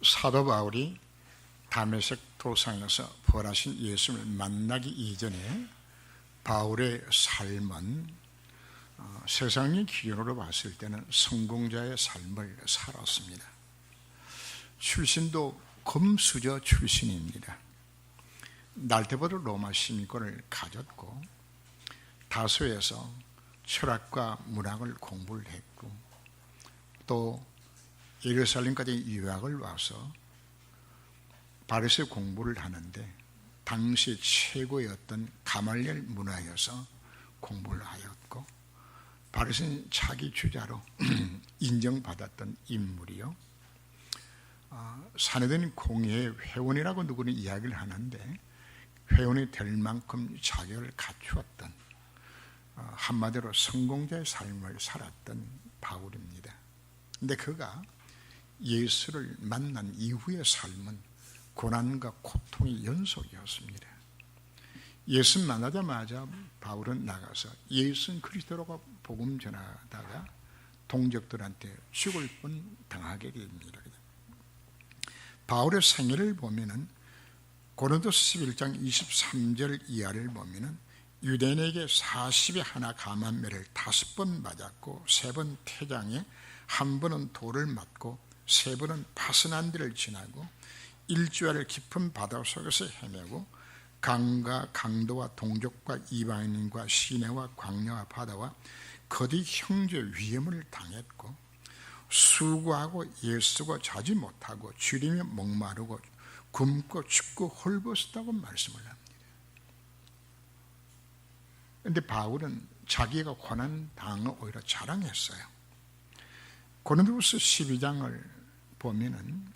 사도 바울이 다메섹 도상에서 부활하신 예수를 만나기 이전에 바울의 삶은 세상의 기준으로 봤을 때는 성공자의 삶을 살았습니다. 출신도 금수저 출신입니다. 날때부터 로마 시민권을 가졌고 다소에서 철학과 문학을 공부를 했고 또 예루살렘까지 유학을 와서 바리새 공부를 하는데 당시 최고의 어떤 가말리엘 문화여서 공부를 하였고 바리새인 차기 주자로 인정받았던 인물이요. 사내된 공회의 회원이라고 누구는 이야기를 하는데 회원이 될 만큼 자격을 갖추었던 한마디로 성공자의 삶을 살았던 바울입니다. 그런데 그가 예수를 만난 이후의 삶은 고난과 고통의 연속이었습니다. 예수 만나자마자 바울은 나가서 예수는 그리스도라고 복음 전하다가 동족들한테 죽을 뻔 당하게 됩니다. 바울의 생애를 보면은 고린도서 11장 23절 이하를 보면은 유대인에게 40에 하나 감한매를 5번 맞았고 3번 태장에 1번은 돌을 맞고 3번은 파선한 데를 지나고 일주일을 깊은 바다 속에서 헤매고 강과 강도와 동족과 이방인과 시내와 광야와 바다와 거대 형제 위험을 당했고 수고하고 애쓰고 자지 못하고 주림에 목마르고 굶고 춥고 헐벗었다고 말씀을 합니다. 그런데 바울은 자기가 고난 당을 오히려 자랑했어요. 고린도후서 12장을 보면은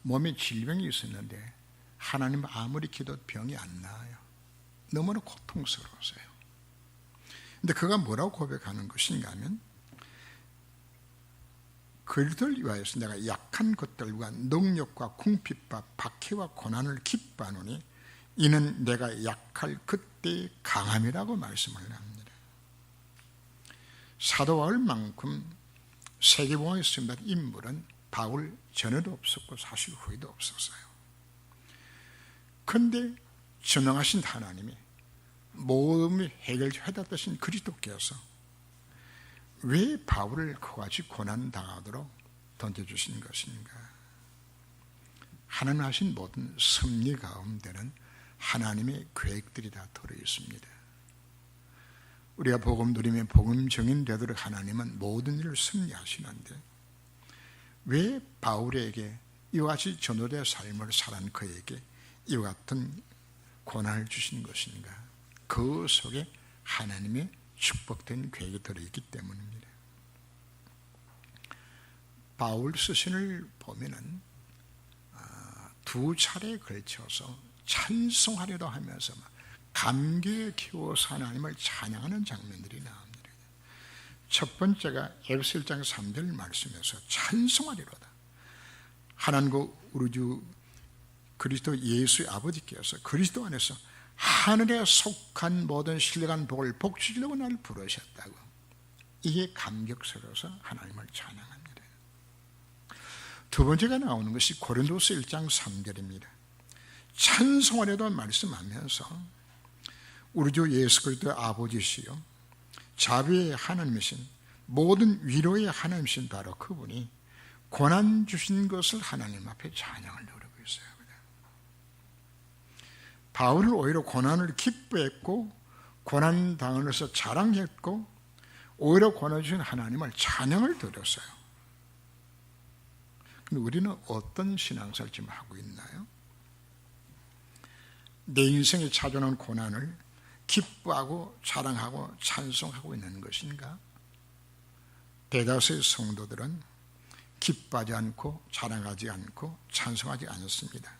몸에 질병이 있었는데 하나님 아무리 기도도 병이 안 나아요. 너무나 고통스러웠어요. 그런데 그가 뭐라고 고백하는 것인가 하면 그들을 위하여서 내가 약한 것들과 능력과 궁핍과 박해와 고난을 기뻐하노니 이는 내가 약할 그때의 강함이라고 말씀을 합니다. 사도 바울만큼 세계복음에 쓰임받은 인물은 바울 전에도 없었고 사실 후에도 없었어요. 그런데 전능하신 하나님이 모험이 해결해달라신 그리스도께서 왜 바울을 그같이 고난당하도록 던져주신 것인가? 하나님 하신 모든 섭리 가운데는 하나님의 계획들이 다 들어있습니다. 우리가 복음 누리며 복음 증인되도록 하나님은 모든 일을 섭리하시는데 왜 바울에게 이와 같이 전도자의 삶을 살한 그에게 이와 같은 고난을 주신 것인가? 그 속에 하나님의 축복된 계획이 들어있기 때문입니다. 바울 서신을 보면은 2차례에 걸쳐서 찬송하려고 하면서 감격에 키워서 하나님을 찬양하는 장면들이 나옵니다. 첫 번째가 에베소 1장 3절 말씀에서 찬송하리로다. 하나님과 우리 주 그리스도 예수의 아버지께서 그리스도 안에서 하늘에 속한 모든 신령한 복을 복주시려고 나를 부르셨다고. 이게 감격스러워서 하나님을 찬양합니다. 두 번째가 나오는 것이 고린도서 1장 3절입니다. 찬송하려도 말씀하면서 우리 주 예수 그리스도의 아버지시요 자비의 하나님이신 모든 위로의 하나님이신 바로 그분이 고난 주신 것을 하나님 앞에 찬양을 누리고 있어요. 바울은 오히려 고난을 기뻐했고 고난 당하면서 자랑했고 오히려 고난 주신 하나님을 찬양을 드렸어요. 근데 우리는 어떤 신앙생활을 지금 하고 있나요? 내 인생에 찾아오는 고난을 기뻐하고 자랑하고 찬송하고 있는 것인가? 대다수의 성도들은 기뻐하지 않고 자랑하지 않고 찬송하지 않습니다.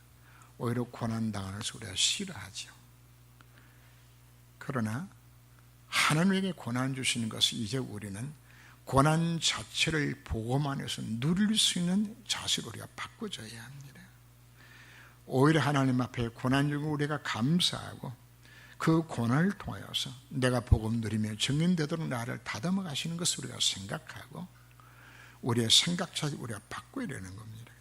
오히려 고난당하는 것을 우리가 싫어하죠. 그러나 하나님에게 고난 주시는 것을 이제 우리는 고난 자체를 복음 안에서 누릴 수 있는 자세로 우리가 바꿔줘야 합니다. 오히려 하나님 앞에 고난 주고 우리가 감사하고 그 고난을 통하여서 내가 복음 누리며 증인되도록 나를 다듬어 가시는 것을 우리가 생각하고 우리의 생각 자체 우리가 바꿔야 되는 겁니다.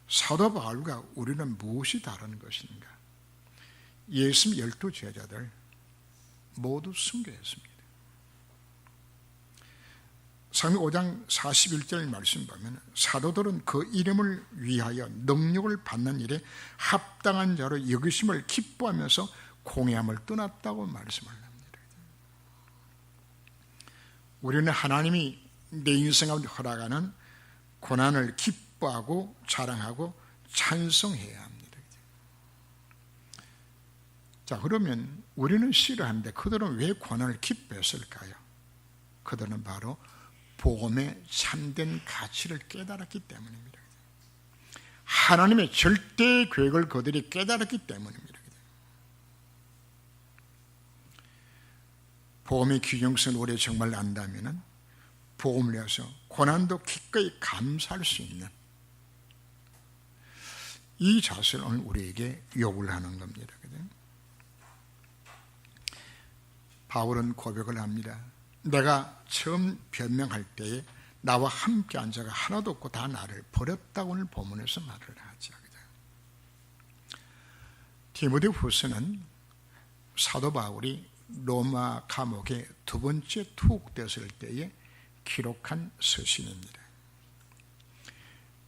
사도 바울과 우리는 무엇이 다른 것인가? 예수님 12제자들 모두 순교했습니다. 사도행전 5장 41절 말씀 보면 사도들은 그 이름을 위하여 능력을 받는 일에 합당한 자로 여기심을 기뻐하면서 공회함을 떠났다고 말씀을 합니다. 우리는 하나님이 내 인생 가운데 허락하는 고난을 기뻐하고 자랑하고 찬송해야 합니다. 자, 그러면 우리는 싫어하는데 그들은 왜 고난을 기뻐했을까요? 그들은 바로 복음의 참된 가치를 깨달았기 때문입니다. 하나님의 절대 계획을 그들이 깨달았기 때문입니다. 복음의 귀중성을 우리 정말 안다면 복음을 위해서 고난도 기꺼이 감사할 수 있는 이 자세를 오늘 우리에게 요구를 하는 겁니다. 바울은 고백을 합니다. 내가 처음 변명할 때에 나와 함께한 자가 하나도 없고 다 나를 버렸다고 오늘 본문에서 말을 하죠. 디모데후서는 사도 바울이 로마 감옥에 두 번째 투옥되었을 때에 기록한 서신입니다.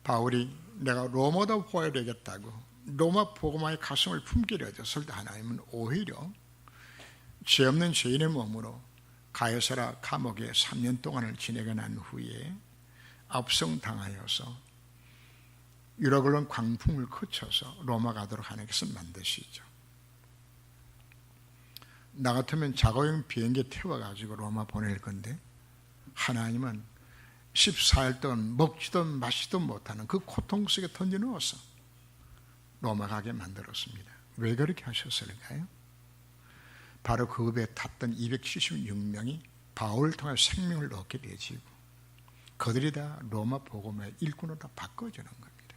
바울이 내가 로마도 보아야 되겠다고 로마 복음화의 가슴을 품게 되었을 때 하나님은 오히려 죄 없는 죄인의 몸으로 가야사라 감옥에 3년 동안을 지내고 난 후에 압송당하여서 유럽을 광풍을 거쳐서 로마 가도록 하는 것을 만드시죠. 나 같으면 자가용 비행기 태워가지고 로마 보낼 건데 하나님은 14일 동안 먹지도 마시도 못하는 그 고통 속에 던져 넣어서 로마 가게 만들었습니다. 왜 그렇게 하셨을까요? 바로 그 배에 탔던 276명이 바울을 통해 생명을 얻게 되지고 그들이 다 로마 복음의 일꾼으로 다 바꿔주는 겁니다.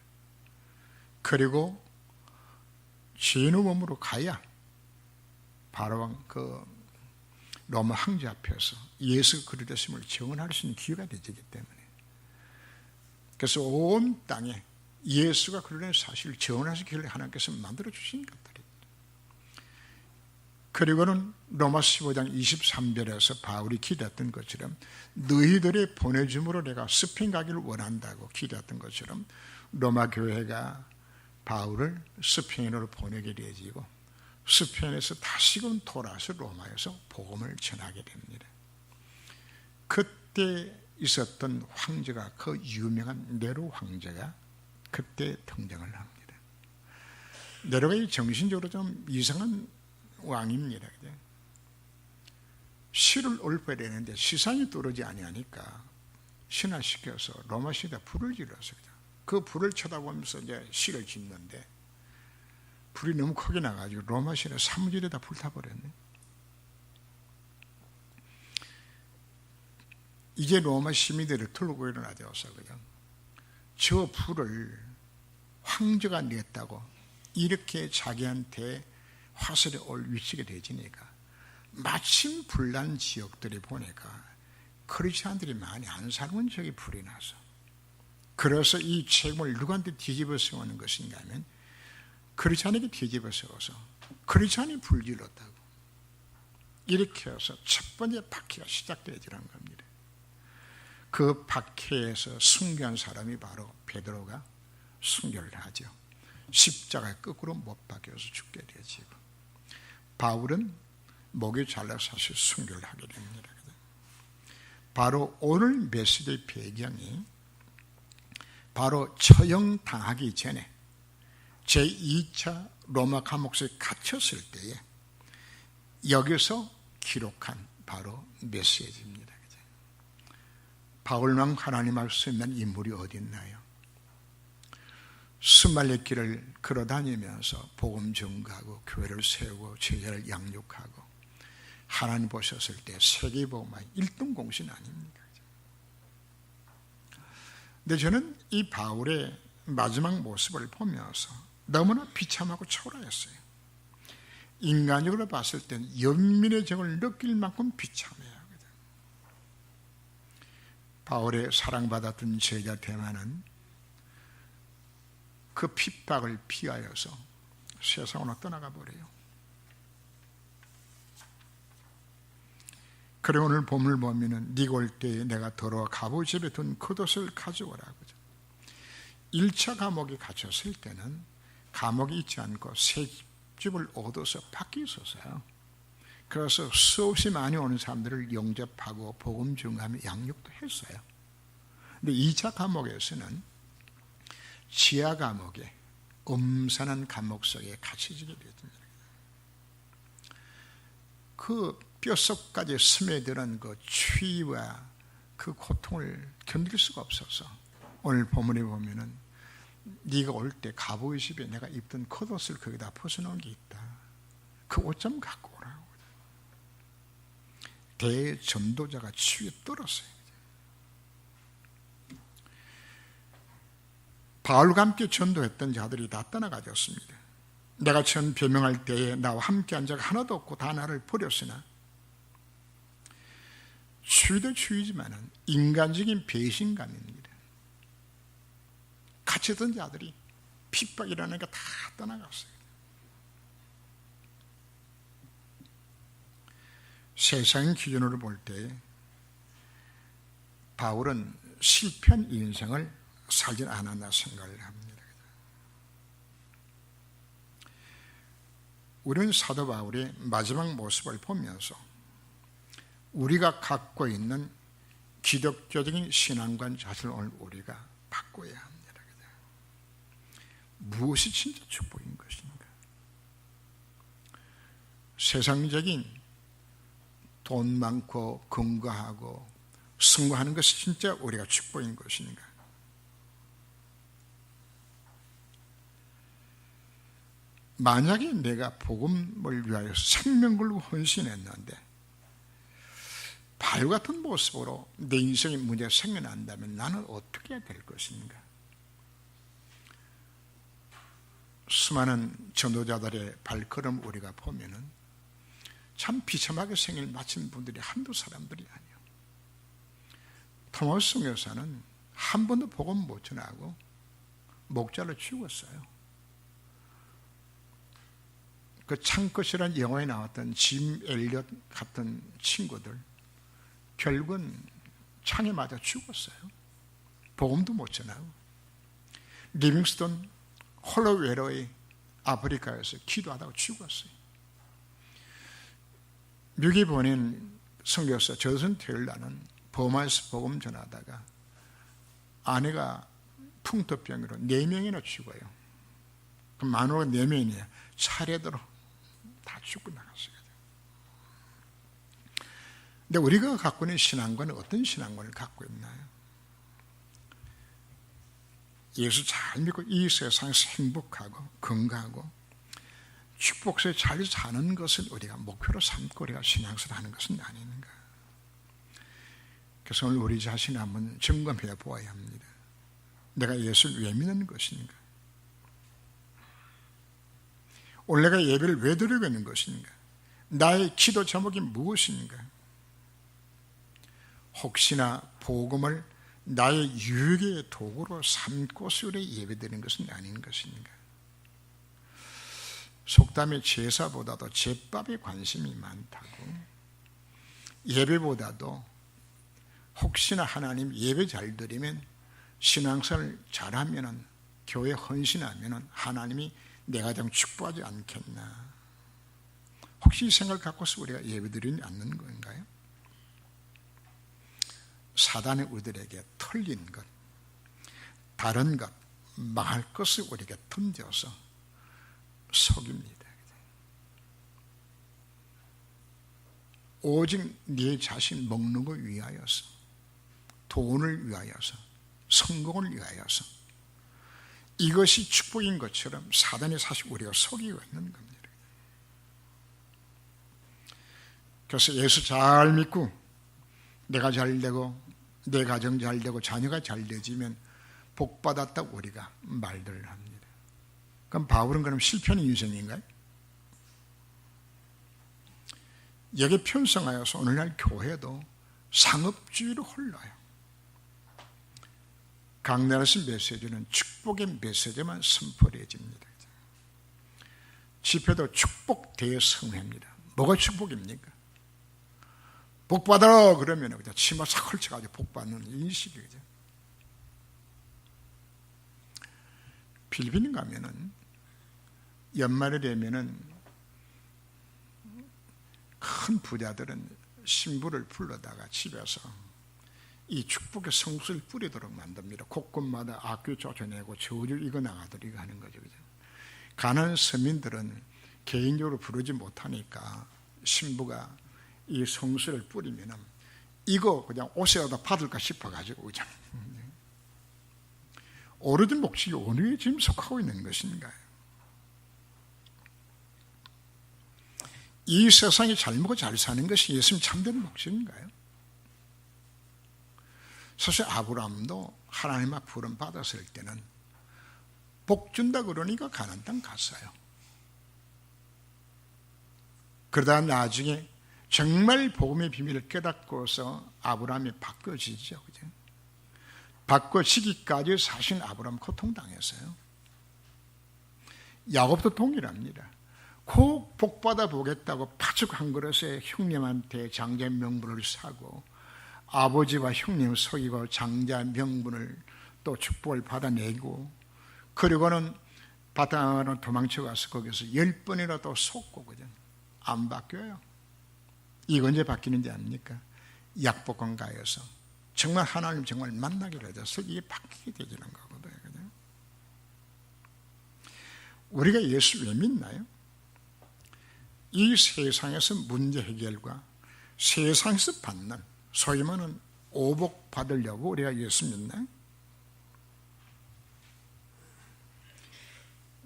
그리고 죄인의 몸으로 가야 바로 그 로마 황제 앞에서 예수 그리스도심을 증언할 수 있는 기회가 되기 때문에 그래서 온 땅에 예수가 그리스도의 사실을 증언하는 기회를 하나님께서 만들어 주신 것들입니다. 그리고는 로마서 15장 23절에서 바울이 기도했던 것처럼 너희들의 보내줌으로 내가 스페인 가기를 원한다고 기도했던 것처럼 로마 교회가 바울을 스페인으로 보내게 되어지고 스페인에서 다시금 돌아와서 로마에서 복음을 전하게 됩니다. 그때 있었던 황제가 그 유명한 네로 황제가 그때 등장을 합니다. 네로가 정신적으로 좀 이상한 왕입니다. 시를 읊어야 되는데 시상이 떨어지지 아니하니까 신화시켜서 로마 시대에 불을 질렀어요. 그 불을 쳐다보면서 이제 시를 짓는데 불이 너무 크게 나가지고 로마 시내 사무실에 다 불타버렸네. 이제 로마 시민들을 들고 일어나져서 그냥 저 불을 황제가 냈다고 이렇게 자기한테 화살이 올 위치가 되지니까 마침 불난 지역들이 보니까 크리스찬들이 많이 안 살고 저기 불이 나서 그래서 이 책임을 누구한테 뒤집어 세우는 것인가 하면 크리스찬에게 뒤집어 세워서 크리스찬이 불질렀다고 이렇게 해서 첫 번째 박해가 시작되어지는 겁니다. 그 박해에서 순교한 사람이 바로 베드로가 순교를 하죠. 십자가에 거꾸로 못 박혀서 죽게 되지고 바울은 목이 잘라서 사실 순교를 하게 됩니다. 바로 오늘 메시지의 배경이 바로 처형당하기 전에 제2차 로마 감옥소에 갇혔을 때에 여기서 기록한 바로 메시지입니다. 바울만 하나님 앞에 서있는 인물이 어디 있나요? 스말리 길을 걸어다니면서 복음 전가하고 교회를 세우고 제자를 양육하고 하나님 보셨을 때 세계복음의 1등 공신 아닙니까? 근데 저는 이 바울의 마지막 모습을 보면서 너무나 비참하고 초라했어요. 인간적으로 봤을 때는 연민의 정을 느낄 만큼 비참해요. 바울의 사랑받았던 제자 데마는 그 그 핍박을 피하여서 세상으로 떠나가 버려요. 그래 오늘 본문을 보면은 네가 올 때에 내가 돌아와 갑옷 집에 둔 겉옷을 가져오라. 1차 감옥에 갇혔을 때는 감옥에 있지 않고 새 집을 얻어서 밖에 있었어요. 그래서 수없이 많이 오는 사람들을 영접하고 복음 증거하며 양육도 했어요. 근데 2차 감옥에서는 지하 감옥에 음산한 감옥 속에 갇혀지게 됐습니다. 그 뼛속까지 스며드는 그 추위와 그 고통을 견딜 수가 없어서 오늘 본문에 보면은 네가 올 때 갑옷의 집에 내가 입던 겉옷을 거기다 벗어놓은 게 있다. 그 옷 좀 갖고 오라고. 대전도자가 추위에 떨었어요. 바울과 함께 전도했던 자들이 다 떠나가졌습니다. 내가 전 변명할 때에 나와 함께한 자가 하나도 없고 다 나를 버렸으나 추위도 추위지만 인간적인 배신감입니다. 갇혔던 자들이 핍박이라는 게 다 떠나갔어요. 세상 기준으로 볼 때 바울은 실패한 인생을 살지 않았나 생각을 합니다. 우리는 사도 바울의 마지막 모습을 보면서 우리가 갖고 있는 기독교적인 신앙관 자신을 오늘 우리가 바꿔야 합니다. 무엇이 진짜 축복인 것인가? 세상적인 돈 많고 건강하고 승부하는 것이 진짜 우리가 축복인 것인가? 만약에 내가 복음을 위하여 생명 걸고 헌신했는데 바울 같은 모습으로 내 인생의 문제가 생겨난다면 나는 어떻게 해야 될 것인가? 수많은 전도자들의 발걸음 우리가 보면은 참 비참하게 생일 마친 분들이 한두 사람들이 아니에요. 토마스 선교사는 한 번도 복음 못 전하고 목자로 죽었어요. 그 창끝이라는 영화에 나왔던 짐 엘리엇 같은 친구들 결국은 창에 맞아 죽었어요. 복음도 못 전하고. 리빙스턴 홀로 외로이 아프리카에서 기도하다가 죽었어요. 미국에 보낸 선교사 저슨 테일러는 버마에서 복음 전하다가 아내가 풍토병으로 4명이나 죽어요. 그럼 마누라가 4명이에요. 차례대로 다 죽고 나갔어요. 근데 우리가 갖고 있는 신앙관은 어떤 신앙관을 갖고 있나요? 예수 잘 믿고 이 세상에서 행복하고 건강하고 축복에 잘 사는 것을 우리가 목표로 삼고 우리가 신앙생활을 하는 것은 아닌가. 그래서 오늘 우리 자신을 한번 점검해 보아야 합니다. 내가 예수를 왜 믿는 것인가? 오늘 내가 예배를 왜 드리고 있는 것인가? 나의 기도 제목이 무엇인가? 혹시나 복음을 나의 유익의 도구로 삼고서 예배드리는 것은 아닌 것인가? 속담에 제사보다도 제밥에 관심이 많다고, 예배보다도 혹시나 하나님 예배 잘 드리면 신앙생활 잘하면 교회 헌신하면 하나님이 내 가정 축복하지 않겠나? 혹시 이 생각을 갖고서 우리가 예배드리지 않는 건가요? 사단의 우리들에게 틀린 것, 다른 것, 망할 것을 우리에게 던져서 속입니다. 오직 네 자신 먹는 것 위하여서, 돈을 위하여서, 성공을 위하여서 이것이 축복인 것처럼 사단이 사실 우리가 속이고 있는 겁니다. 그래서 예수 잘 믿고 내가 잘 되고 내 가정 잘 되고 자녀가 잘 되지면 복 받았다고 우리가 말들을 합니다. 그럼 바울은 그럼 실패한 인생인가요? 여기에 편성하여서 오늘날 교회도 상업주의로 흘러요. 강단에서 메시지는 축복의 메시지만 선포해집니다. 집회도 축복 대성회입니다. 뭐가 축복입니까? 복 받아라 그러면 그냥 치마 싹 헐쳐가지고 복 받는 인식이죠. 필리핀 가면은 연말이 되면은 큰 부자들은 신부를 불러다가 집에서 이 축복의 성수를 뿌리도록 만듭니다. 곳곳마다 악귀 쫓아내고 저주 이거 나가도록 이거 하는 거죠. 그죠? 가난한 서민들은 개인적으로 부르지 못하니까 신부가 이 성수를 뿌리면 이거 그냥 옷에다 받을까 싶어가지고 그냥 오래된 목적이 어디에 지금 속하고 있는 것인가요? 이 세상이 잘 먹고 잘 사는 것이 예수님 참된 목적인가요? 사실 아브라함도 하나님 앞 부름 받았을 때는 복 준다 그러니까 가나안 땅 갔어요. 그러다 나중에 정말 복음의 비밀을 깨닫고서 아브라함이 바꿔지죠. 그죠? 바꿔지기까지 사실 아브라함 고통당했어요. 야곱도 동일합니다. 꼭 복받아 보겠다고 파죽 한 그릇에 형님한테 장자 명분을 사고 아버지와 형님 속이고 장자 명분을 또 축복을 받아내고 그리고는 바다로 도망쳐가서 거기서 10번이나 또 속고 그죠? 안 바뀌어요. 이거 언제 바뀌는지 압니까? 약복원 가여서 정말 하나님 정말 만나기로 해서 이게 바뀌게 되지는 거거든요. 그죠? 우리가 예수 왜 믿나요? 이 세상에서 문제 해결과 세상에서 받는 소위 말하는 오복 받으려고 우리가 예수 믿나요?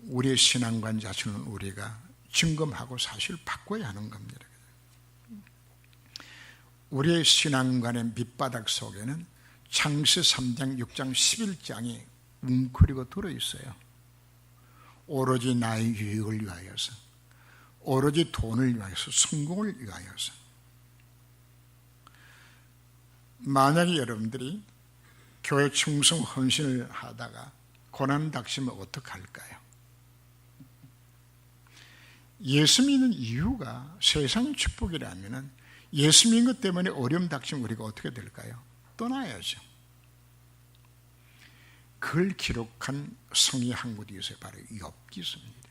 우리의 신앙관 자신은 우리가 점검하고 사실 바꿔야 하는 겁니다. 우리의 신앙관의 밑바닥 속에는 창세 3장, 6장, 11장이 웅크리고 들어있어요. 오로지 나의 유익을 위하여서, 오로지 돈을 위하여서, 성공을 위하여서. 만약에 여러분들이 교회 충성 헌신을 하다가 고난 닥치면 어떡할까요? 예수 믿는 이유가 세상의 축복이라면 예수 믿는 것 때문에 어려움 닥치면 우리가 어떻게 될까요? 떠나야죠. 그걸 기록한 성의 한 곳이 있어요. 바로 욥기서입니다.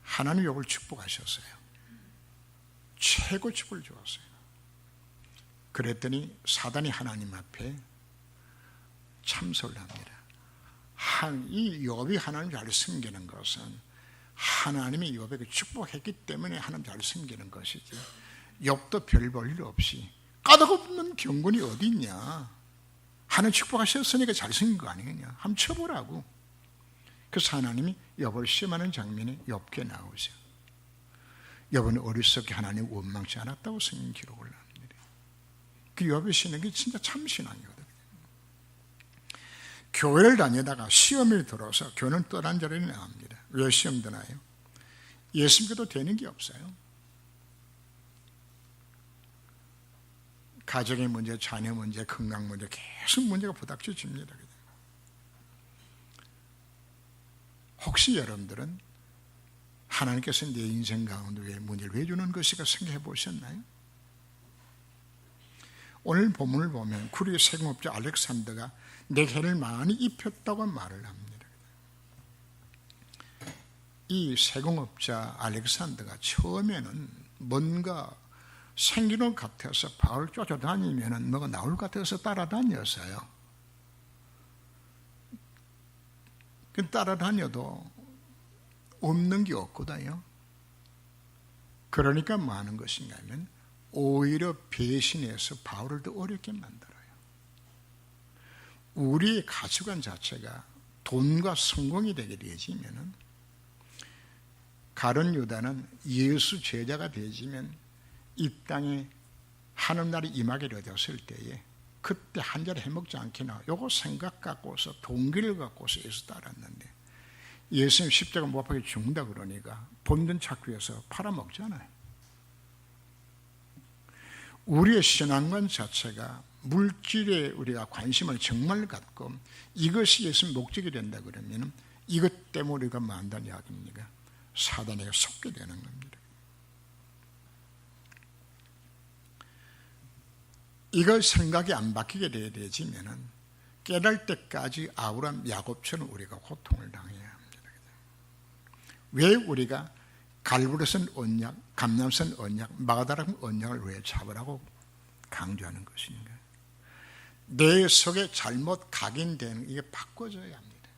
하나님 욥을 축복하셨어요. 최고 축복을 주었어요. 그랬더니 사단이 하나님 앞에 참소를 합니다. 이 욥이 하나님 잘 섬기는 것은 하나님이 욥에게 축복했기 때문에 하나님 잘 섬기는 것이지 욥도 별 볼 일 없이 까닭없는 경건이 어디 있냐. 하나님 축복하셨으니까 잘 섬긴 거 아니겠냐. 한번 쳐보라고. 그래서 하나님이 욥을 시험하는 장면이 욥기에 나오죠. 욥은 어리석게 하나님 원망치 않았다고 성경 기록을 합니다. 그 욥의 신앙이 진짜 참신앙이거든요. 교회를 다니다가 시험이 들어서 교회는 떠난 자리에 나옵니다. 왜 시험 드나요? 예수 믿어도 되는 게 없어요. 가정의 문제, 자녀 문제, 건강 문제 계속 문제가 부닥쳐집니다. 혹시 여러분들은 하나님께서 내 인생 가운데 왜 문제를 왜 주는 것일까 생각해 보셨나요? 오늘 본문을 보면 구리의 세금업자 알렉산더가 내 해를 많이 입혔다고 말을 합니다. 이 세금업자 알렉산더가 처음에는 뭔가 생기는 것 같아서 바울 쫓아다니면 뭐가 나올 것 같아서 따라다녔어요. 따라다녀도 없는 게 없거든요. 그러니까 뭐 하는 것인가 하면 오히려 배신해서 바울을 더 어렵게 만들어요. 우리의 가치관 자체가 돈과 성공이 되게 되어지면은 가룟 유다는 예수 제자가 되어지면 이 땅에 하는 날이 임하게 되었을 때에 그때 한 자리 해먹지 않겠나 요거 생각 갖고서 동기를 갖고서 예수 따랐는데 예수님 십자가 못 박혀 죽는다 그러니까 본전 찾기 위해서 팔아먹잖아요. 우리의 신앙관 자체가 물질에 우리가 관심을 정말 갖고 이것이 예수의 목적이 된다 그러면 이것 때문에 우리가 뭐 한다는 이야기입니까? 사단에게 속게 되는 겁니다. 이거 생각이 안 바뀌게 되어지면은 깨달을 때까지 아브라함 야곱처럼 우리가 고통을 당해야 합니다. 왜 우리가 갈보리선 언약, 감람선 언약, 마가다락 언약을 왜 잡으라고 강조하는 것인가? 내 속에 잘못 각인되는 이게 바꿔져야 합니다.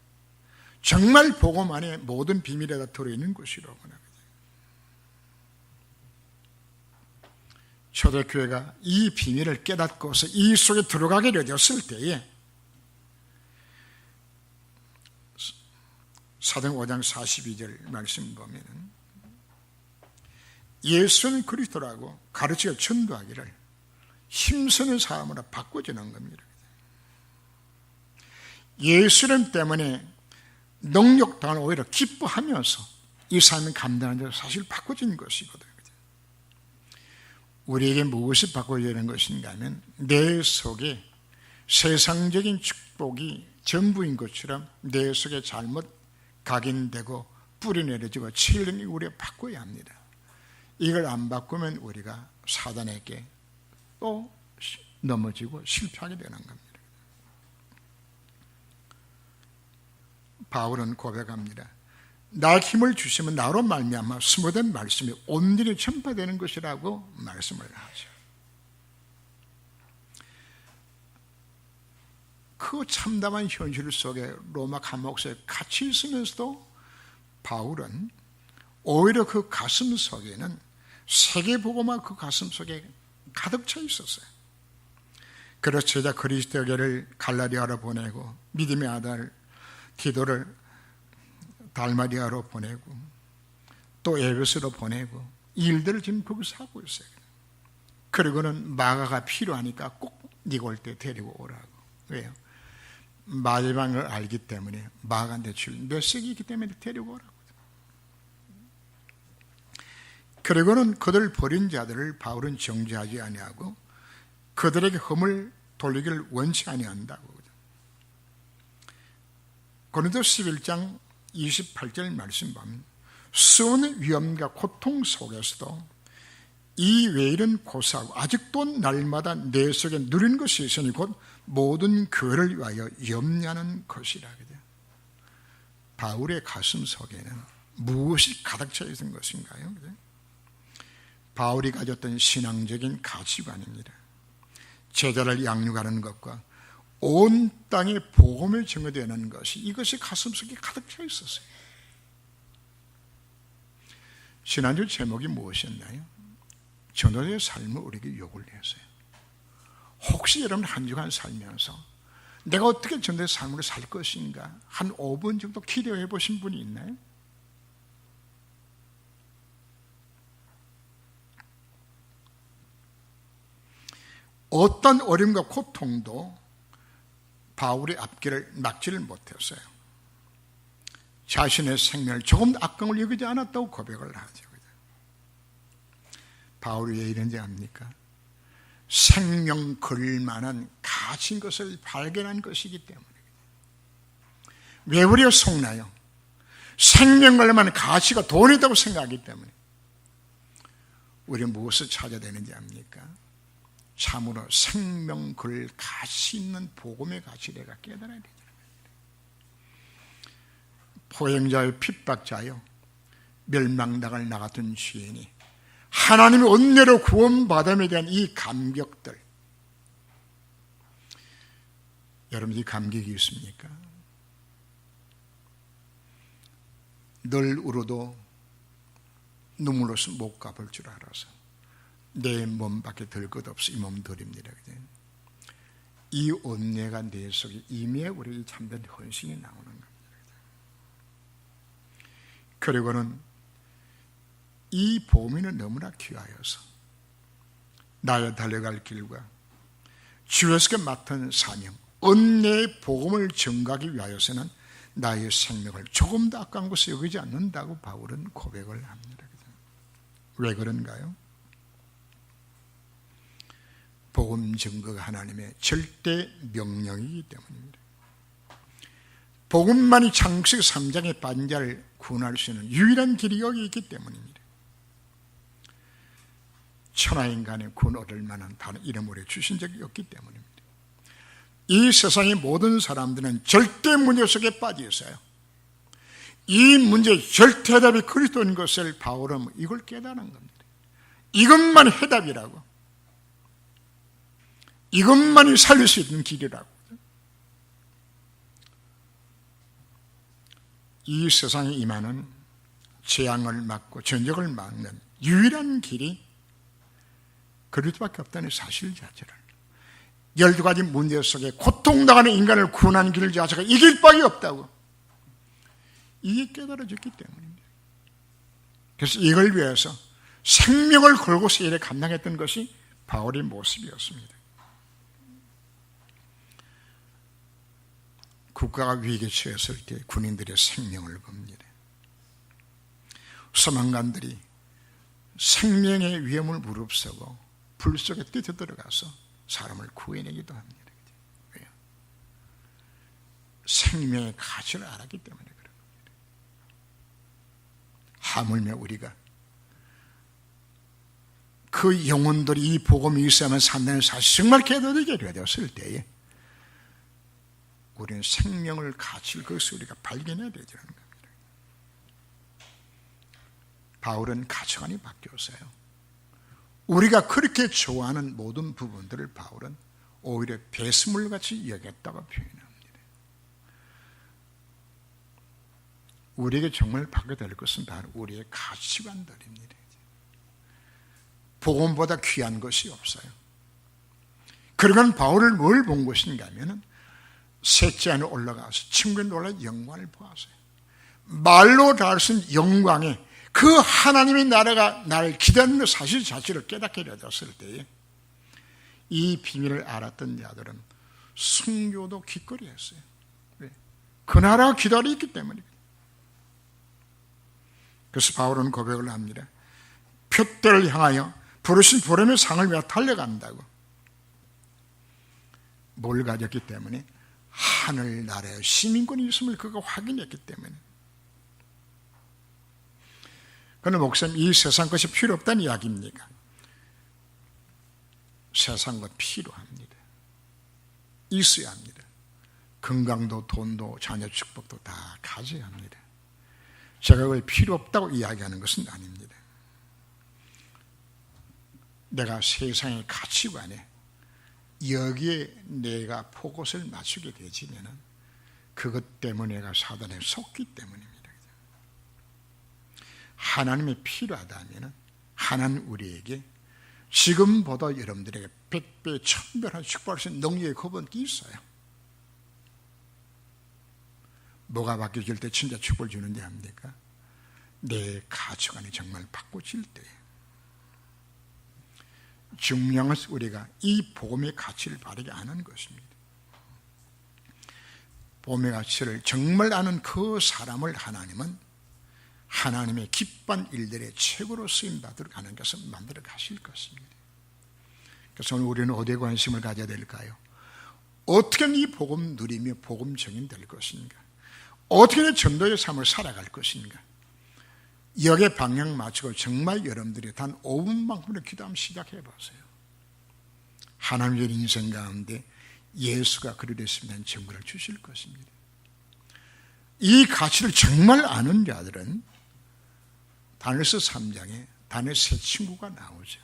정말 복음 안에 모든 비밀에 다 들어있는 것이로구나. 초대교회가 이 비밀을 깨닫고서 이 속에 들어가게 되었을 때에 사도행 5장 42절 말씀 보면 예수는 그리스도라고 가르치고 전도하기를 힘쓰는 사람으로 바꿔주는 겁니다. 예수님 때문에 능력당을 오히려 기뻐하면서 이 삶을 감당하는 데 사실 바꿔진 것이거든요. 우리에게 무엇이 바꿔지는 것인가 하면 내 속에 세상적인 축복이 전부인 것처럼 내 속에 잘못 각인되고 뿌리내려지고 치료는 우리가 바꿔야 합니다. 이걸 안 바꾸면 우리가 사단에게 또 넘어지고 실패하게 되는 겁니다. 바울은 고백합니다. 나 힘을 주시면 나로 말미암아 스모된 말씀이 온전히 전파되는 것이라고 말씀을 하죠. 그 참담한 현실 속에 로마 감옥에 같이 있으면서도 바울은 오히려 그 가슴 속에는 세계복음화 그 가슴 속에 가득 차 있었어요. 그래서 제자 그리스도교를 갈라디아로 보내고 믿음의 아들 디도를 달마리아로 보내고 또 에베소로 보내고 일들을 지금 거기서 하고 있어요. 그리고는 마가가 필요하니까 꼭 네가 올 때 데리고 오라고. 왜요? 마지막을 알기 때문에 마가한테 줄 메시지가 있기 때문에 데리고 오라고. 그리고는 그들 버린 자들을 바울은 정죄하지 아니하고 그들에게 흠을 돌리기를 원치 아니한다고. 고린도서 11장 28절 말씀 보면 수많은 위험과 고통 속에서도 이 외일은 고사하고 아직도 날마다 내 속에 누리는 것이 있으니 곧 모든 교회를 위하여 염려하는 것이라. 바울의 가슴 속에는 무엇이 가득 차 있는 것인가요? 바울이 가졌던 신앙적인 가치관입니다. 제자를 양육하는 것과 온 땅에 복음을 증거되는 것이 이것이 가슴속에 가득 차 있었어요. 지난주 제목이 무엇이었나요? 전도자의 삶을 우리에게 요구를 했어요. 혹시 여러분 한 주간 살면서 내가 어떻게 전도자의 삶을 살 것인가 한 5분 정도 기도해 보신 분이 있나요? 어떤 어려움과 고통도 바울의 앞길을 막지를 못했어요. 자신의 생명을 조금 악감을 여기지 않았다고 고백을 하죠. 바울이 왜 이런지 압니까? 생명 걸만한 가진 것을 발견한 것이기 때문에. 왜 우리가 속나요? 생명 걸만한 가치가 돈이라고 생각하기 때문에. 우리는 무엇을 찾아야 되는지 압니까? 참으로 생명 걸 가치 있는 복음의 가치를 내가 깨달아야 되잖아요. 포행자요 핍박자요 멸망당할 나 같은 죄인이 하나님의 은혜로 구원받음에 대한 이 감격들, 여러분 이 감격이 있습니까? 늘 울어도 눈물로서 못 갚을 줄 알아서 내 몸밖에 들 것 없어 이 몸 드립니다. 이 은혜가 내 속에 임해 우리 참된 헌신이 나오는 겁니다. 그리고는 이 복음은 너무나 귀하여서 나의 달려갈 길과 주에서 맡은 사명, 은혜의 복음을 전가하기 위하여서는 나의 생명을 조금 더 아까운 것을 여기지 않는다고 바울은 고백을 합니다. 왜 그런가요? 복음 증거가 하나님의 절대 명령이기 때문입니다. 복음만이 창세기 3장에 빠진 자를 구원할 수 있는 유일한 길이 여기 있기 때문입니다. 천하인간의 구원 얻을 만한 다른 이름으로 주신 적이 없기 때문입니다. 이 세상의 모든 사람들은 절대 문제 속에 빠져 있어요. 이 문제의 절대 해답이 그리스도인 것을 바울은 이걸 깨달은 겁니다. 이것만이 해답이라고. 이것만이 살릴 수 있는 길이라고. 이 세상에 임하는 재앙을 막고 전적을 막는 유일한 길이 그리스도밖에 없다는 사실 자체를, 12가지 문제 속에 고통당하는 인간을 구원하는 길 자체가 이 길밖에 없다고, 이게 깨달아졌기 때문입니다. 그래서 이걸 위해서 생명을 걸고서 일에 감당했던 것이 바울의 모습이었습니다. 국가가 위기에 처했을 때 군인들의 생명을 겁니다. 소방관들이 생명의 위험을 무릅쓰고 불 속에 뛰어들어가서 사람을 구해내기도 합니다. 왜요? 생명의 가치를 알았기 때문에 그런 겁니다. 하물며 우리가 그 영혼들이 이 복음이 있어야만 산다는 사실 정말 깨닫게 되었을 때에 우리는 생명을 가치를 그것을 우리가 발견해야 되는 겁니다. 바울은 가치관이 바뀌었어요. 우리가 그렇게 좋아하는 모든 부분들을 바울은 오히려 배설물같이 여겼다고 표현합니다. 우리에게 정말 받게 될 것은 바로 우리의 가치관들입니다. 복음보다 귀한 것이 없어요. 그러건 바울을 뭘 본 것인가 하면은 셋째 안에 올라가서 친구에 놀라 영광을 보았어요. 말로 다 할 수 있는 영광에 그 하나님의 나라가 나를 기다리는 사실 자체를 깨닫게 되었을 때에 이 비밀을 알았던 자들은 순교도 기꺼이 했어요. 왜? 그 나라가 기다리고 있기 때문입니다. 그래서 바울은 고백을 합니다. 표대를 향하여 부르신 보람의 상을 위해 달려간다고. 뭘 가졌기 때문에? 하늘나라에 시민권이 있음을 그가 확인했기 때문에. 그러나 목사님, 이 세상 것이 필요 없다는 이야기입니까? 세상 것 필요합니다. 있어야 합니다. 건강도 돈도 자녀 축복도 다 가져야 합니다. 제가 왜 필요 없다고 이야기하는 것은 아닙니다. 내가 세상의 가치관에 여기에 내가 포커스를 맞추게 되지면 그것 때문에 내가 사단에 속기 때문입니다. 하나님이 필요하다면 하나님 우리에게 지금보다 여러분들에게 100배, 1000배나 축복할 수 있는 능력의 겁은 있어요. 뭐가 바뀌어질 때 진짜 축복을 주는지 압니까? 내 가치관이 정말 바꿔질 때. 중요한 것은 우리가 이 복음의 가치를 바르게 아는 것입니다. 복음의 가치를 정말 아는 그 사람을 하나님은 하나님의 기쁜 일들의 최고로 쓰임받도록 하는 것을 만들어 가실 것입니다. 그래서 오늘 우리는 어디에 관심을 가져야 될까요? 어떻게 이 복음 누리며 복음 증인 될 것인가? 어떻게 전도의 삶을 살아갈 것인가? 여기에 방향 맞추고 정말 여러분들이 단 5분만큼으로 기도 한번 시작해 보세요. 하나님의 인생 가운데 예수가 그리되었으면 증거를 주실 것입니다. 이 가치를 정말 아는 자들은 다니엘서 3장에 다니엘 세 친구가 나오죠.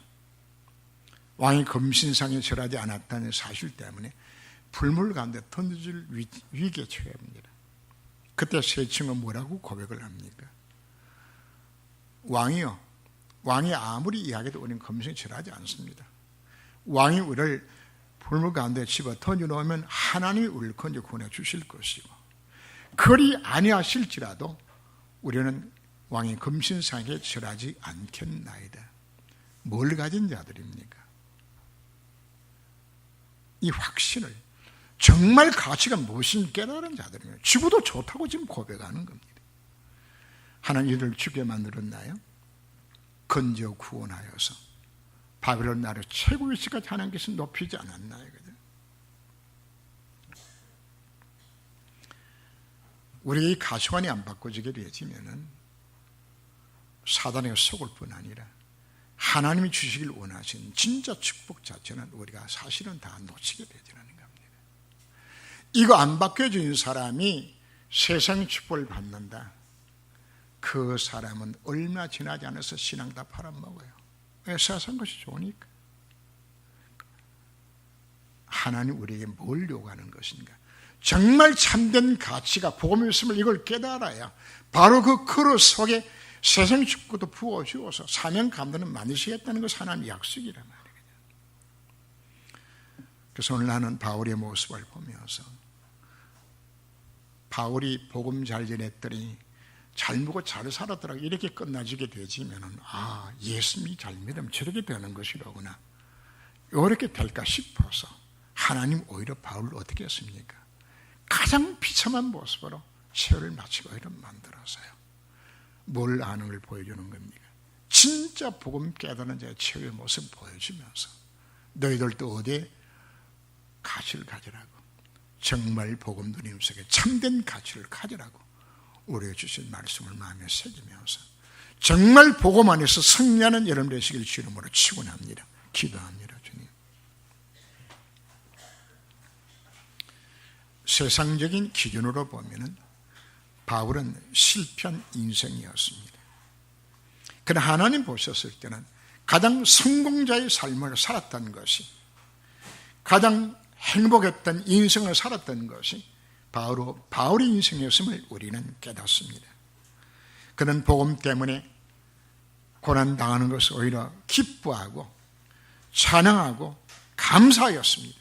왕이 검신상에 절하지 않았다는 사실 때문에 불물 가운데 던져질 위기에 처합니다. 그때 세 친구가 뭐라고 고백을 합니까? 왕이요, 왕이 아무리 이야기해도 우리는 검신에 절하지 않습니다. 왕이 우리를 불물 가운데 집어 던져놓으면 하나님이 우리를 건져 구원해 주실 것이고, 그리 아니하실지라도 우리는 왕의 검신상에 절하지 않겠나이다. 뭘 가진 자들입니까? 이 확신을, 정말 가치가 무엇인지 깨달은 자들입니다. 죽어도 좋다고 지금 고백하는 겁니다. 하나님 이들을 죽게 만들었나요? 건져 구원하여서 바벨론 나라 최고 위치까지 하나님께서 높이지 않았나요? 우리의 이 가치관이 안 바꿔지게 되어지면은 사단에게 속을 뿐 아니라 하나님이 주시길 원하신 진짜 축복 자체는 우리가 사실은 다 놓치게 되지라는 겁니다. 이거 안 바뀌어진 사람이 세상 축복을 받는다. 그 사람은 얼마 지나지 않아서 신앙 다 팔아먹어요. 왜? 세상 것이 좋으니까. 하나님 우리에게 뭘 요구하는 것인가? 정말 참된 가치가 복음이 있음을 이걸 깨달아야 바로 그 그릇 속에 세상 축복도 부어주어서 사명 감동을 만드시겠다는 것이 하나님의 약속이란 말이에요. 그래서 오늘 나는 바울의 모습을 보면서 바울이 복음 잘 전했더니 잘 먹고 잘 살았더라고 이렇게 끝나지게 되지면은 예수님이 잘 믿으면 저렇게 되는 것이로구나 이렇게 될까 싶어서 하나님 오히려 바울을 어떻게 했습니까? 가장 비참한 모습으로 세월을 마치고 오히려 만들어서요. 뭘 아는 걸 보여주는 겁니까? 진짜 복음 깨닫는 자의 최후의 모습을 보여주면서 너희들도 어디에 가치를 가지라고 정말 복음 누림 속에 참된 가치를 가지라고 우리에게 주신 말씀을 마음에 새기면서 정말 복음 안에서 승리하는 여러분 되시길 주 이름으로 축원합니다. 기도합니다. 주님. 세상적인 기준으로 보면은 바울은 실패한 인생이었습니다. 그러나 하나님 보셨을 때는 가장 성공자의 삶을 살았던 것이 가장 행복했던 인생을 살았던 것이 바로 바울의 인생이었음을 우리는 깨닫습니다. 그는 복음 때문에 고난당하는 것을 오히려 기뻐하고 찬양하고 감사하였습니다.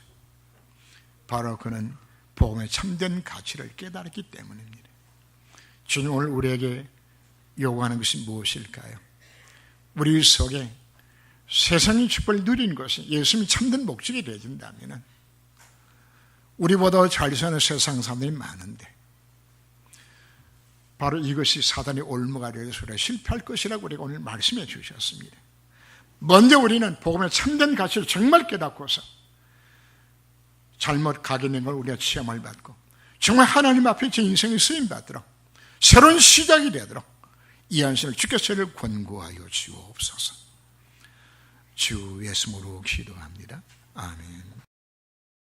바로 그는 복음의 참된 가치를 깨달았기 때문입니다. 주님 오늘 우리에게 요구하는 것이 무엇일까요? 우리 속에 세상의 축복을 누리는 것이 예수님이 참된 목적이 되어진다면 우리보다 잘 사는 세상 사람들이 많은데 바로 이것이 사단의 올무가 되어서 우리가 실패할 것이라고 우리가 오늘 말씀해 주셨습니다. 먼저 우리는 복음의 참된 가치를 정말 깨닫고서 잘못 가게 된 걸 우리가 시험을 받고 정말 하나님 앞에 제 인생이 쓰임받도록 새로운 시작이 되도록 이 안신을 주께서 저를 권고하여 주옵소서. 주 예수님으로 기도합니다. 아멘.